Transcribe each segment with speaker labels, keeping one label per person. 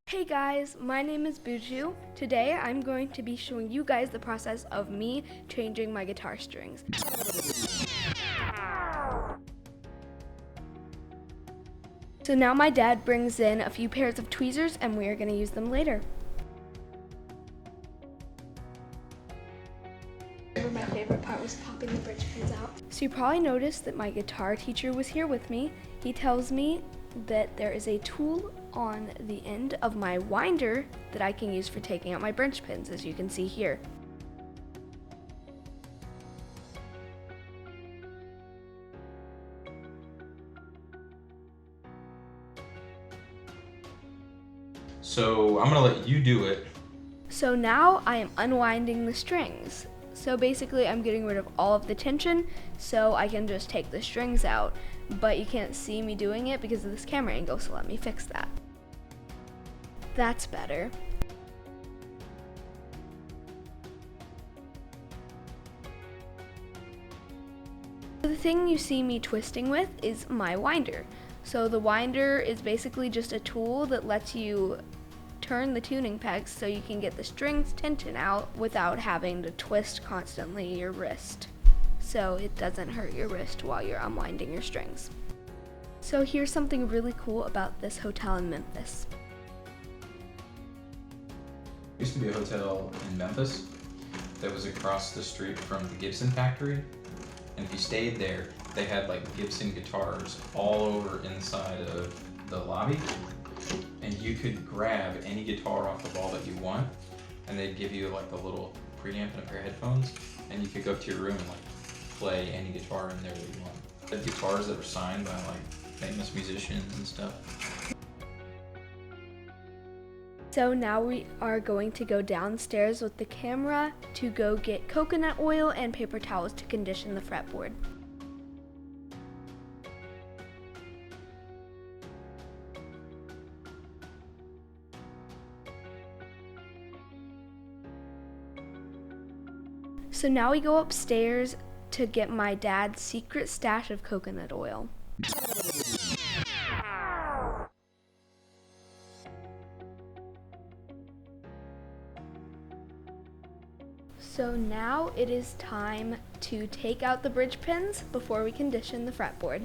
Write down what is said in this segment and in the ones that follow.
Speaker 1: Hey guys, my name is Buju. Today I'm going to be showing you guys the process of me changing my guitar strings. So now my dad brings in a few pairs of tweezers and we are going to use them later. My favorite part was popping the bridge pins out. So you probably noticed that my guitar teacher was here with me. He tells me that there is a tool on the end of my winder that I can use for taking out my bridge pins, as you can see here.
Speaker 2: So I'm gonna let you do it.
Speaker 1: So now I am unwinding the strings. So basically I'm getting rid of all of the tension so I can just take the strings out, but you can't see me doing it because of this camera angle, so let me fix that. That's better. The thing you see me twisting with is my winder. So the winder is basically just a tool that lets you turn the tuning pegs so you can get the strings tension out without having to twist constantly your wrist, so it doesn't hurt your wrist while you're unwinding your strings. So here's something really cool about this hotel in Memphis.
Speaker 2: There used to be a hotel in Memphis that was across the street from the Gibson factory, and if you stayed there, they had like Gibson guitars all over inside of the lobby, and you could grab any guitar off the wall that you want, and they'd give you like a little preamp and a pair of headphones, and you could go up to your room and like play any guitar in there that you want. They had guitars that were signed by like famous musicians and stuff.
Speaker 1: So now we are going to go downstairs with the camera to go get coconut oil and paper towels to condition the fretboard. So now we go upstairs to get my dad's secret stash of coconut oil. So now it is time to take out the bridge pins before we condition the fretboard.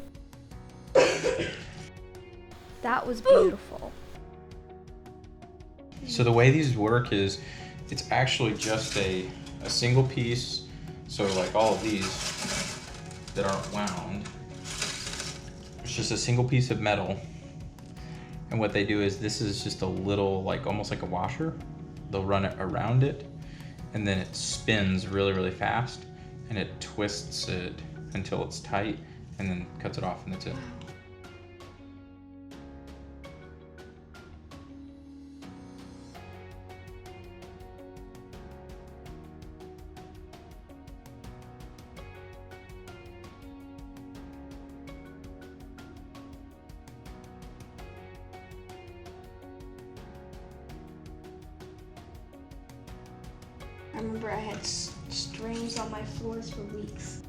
Speaker 1: That was beautiful.
Speaker 2: So the way these work is, it's actually just a single piece. So like all of these that aren't wound, it's just a single piece of metal. And what they do is, this is just a little, like almost like a washer. They'll run it around it, and then it spins really, really fast, and it twists it until it's tight, and then cuts it off, and that's it.
Speaker 1: I remember I had strings on my floors for weeks.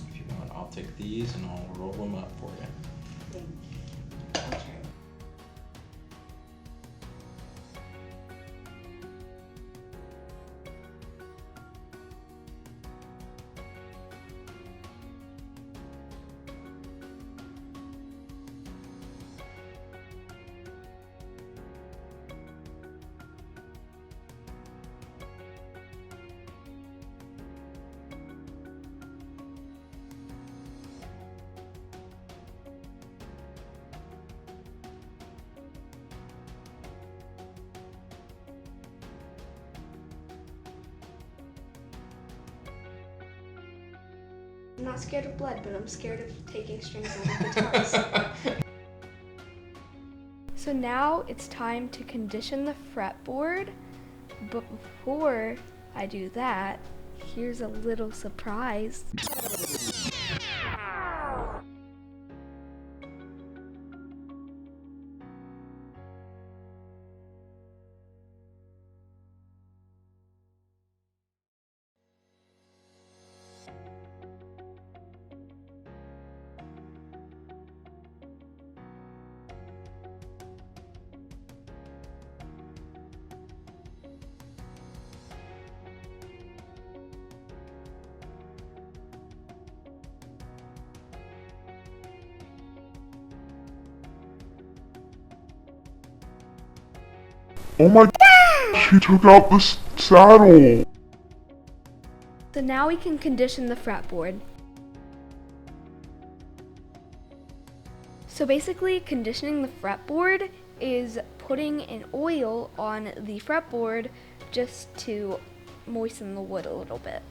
Speaker 2: If you want, I'll take these and I'll roll them up for you.
Speaker 1: Okay. I'm not scared of blood, but I'm scared of taking strings out of guitars. So now it's time to condition the fretboard, but before I do that, here's a little surprise.
Speaker 3: Oh my god, she took out the saddle.
Speaker 1: So now we can condition the fretboard. So basically, conditioning the fretboard is putting an oil on the fretboard just to moisten the wood a little bit.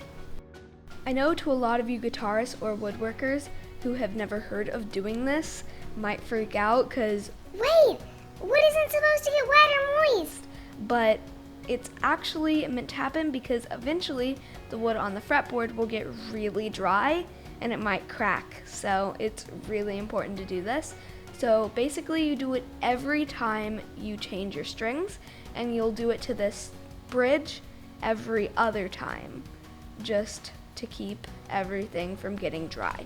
Speaker 1: I know to a lot of you guitarists or woodworkers who have never heard of doing this might freak out because,
Speaker 4: wait, wood isn't supposed to get wet or moist.
Speaker 1: But it's actually meant to happen because eventually the wood on the fretboard will get really dry and it might crack. So it's really important to do this. So basically you do it every time you change your strings, and you'll do it to this bridge every other time, just to keep everything from getting dry.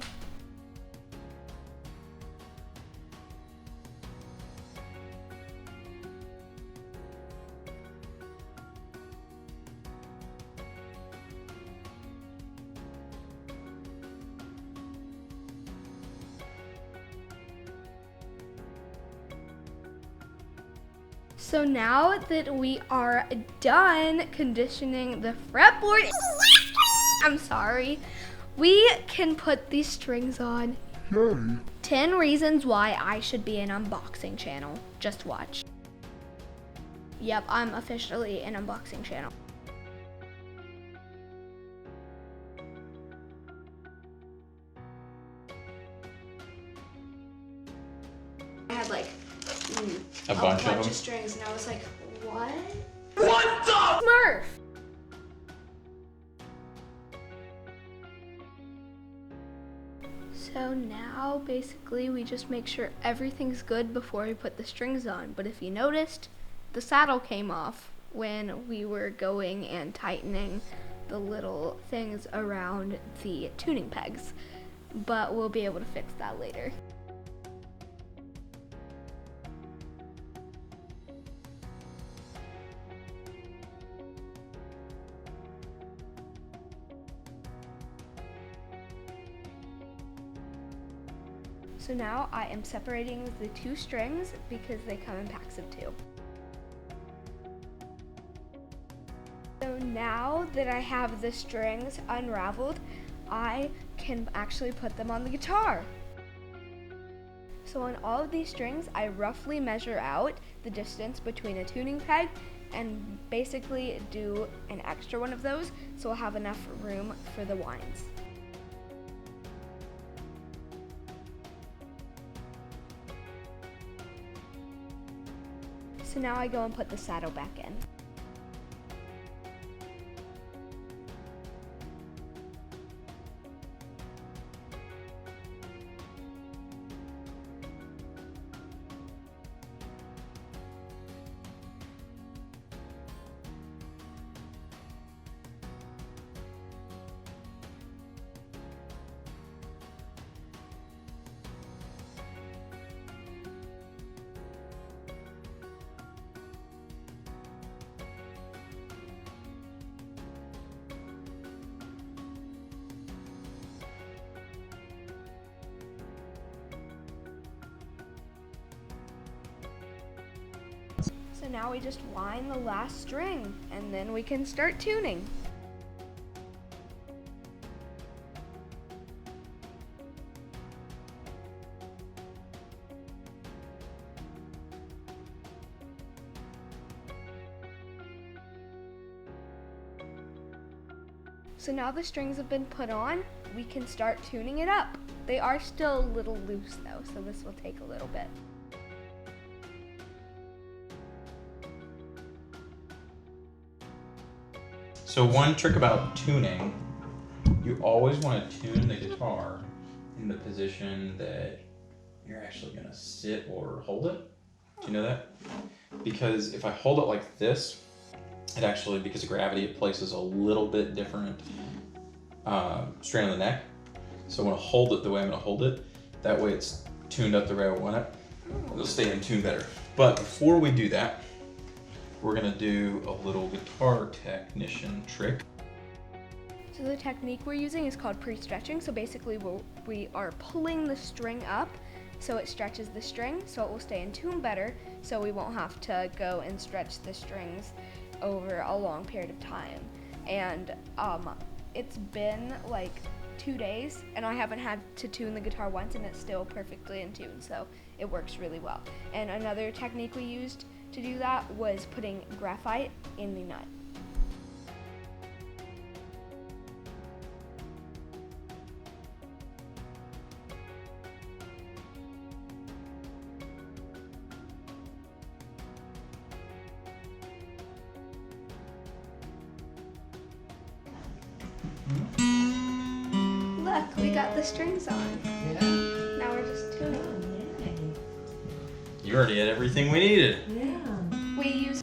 Speaker 1: So now that we are done conditioning the fretboard, I'm sorry, we can put these strings on.
Speaker 3: Yay.
Speaker 1: 10 reasons why I should be an unboxing channel. Just watch. Yep, I'm officially an unboxing channel. I had like
Speaker 2: A bunch of them?
Speaker 1: strings, and I was like, what? What the? Smurf! So now, basically, we just make sure everything's good before we put the strings on. But if you noticed, the saddle came off when we were going and tightening the little things around the tuning pegs. But we'll be able to fix that later. So now I am separating the two strings because they come in packs of 2. So now that I have the strings unraveled, I can actually put them on the guitar. So on all of these strings, I roughly measure out the distance between a tuning peg and basically do an extra one of those so I'll have enough room for the winds. So now I go and put the saddle back in. So now we just wind the last string and then we can start tuning. So now the strings have been put on, we can start tuning it up. They are still a little loose though, so this will take a little bit.
Speaker 2: So one trick about tuning, you always want to tune the guitar in the position that you're actually going to sit or hold it. Do you know that? Because if I hold it like this, it actually, because of gravity, it places a little bit different strain on the neck. So I want to hold it the way I'm going to hold it. That way it's tuned up the way I want it. It'll stay in tune better. But before we do that, we're gonna do a little guitar technician trick.
Speaker 1: So the technique we're using is called pre-stretching. So basically we are pulling the string up so it stretches the string, so it will stay in tune better, so we won't have to go and stretch the strings over a long period of time. And it's been like 2 days, and I haven't had to tune the guitar once, and it's still perfectly in tune, so it works really well. And another technique we used to do that was putting graphite in the nut. Look, we got the strings on.
Speaker 5: Yeah.
Speaker 1: Now we're just tuning.
Speaker 2: You already had everything we needed.
Speaker 5: Yeah.
Speaker 1: We use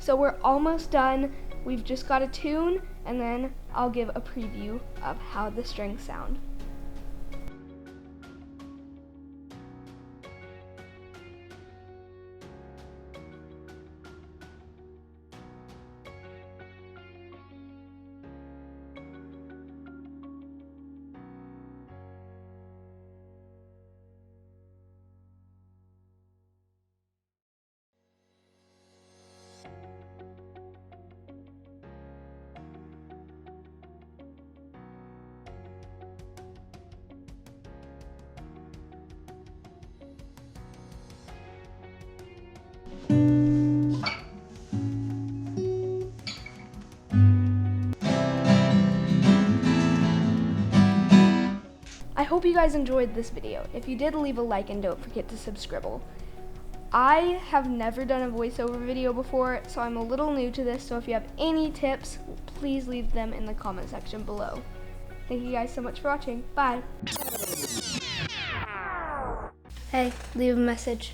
Speaker 1: So we're almost done. We've just got a tune, and then I'll give a preview of how the strings sound. I hope you guys enjoyed this video. If you did, leave a like and don't forget to subscribe. I have never done a voiceover video before, so I'm a little new to this, so if you have any tips, please leave them in the comment section below. Thank you guys so much for watching. Bye. Hey, leave a message.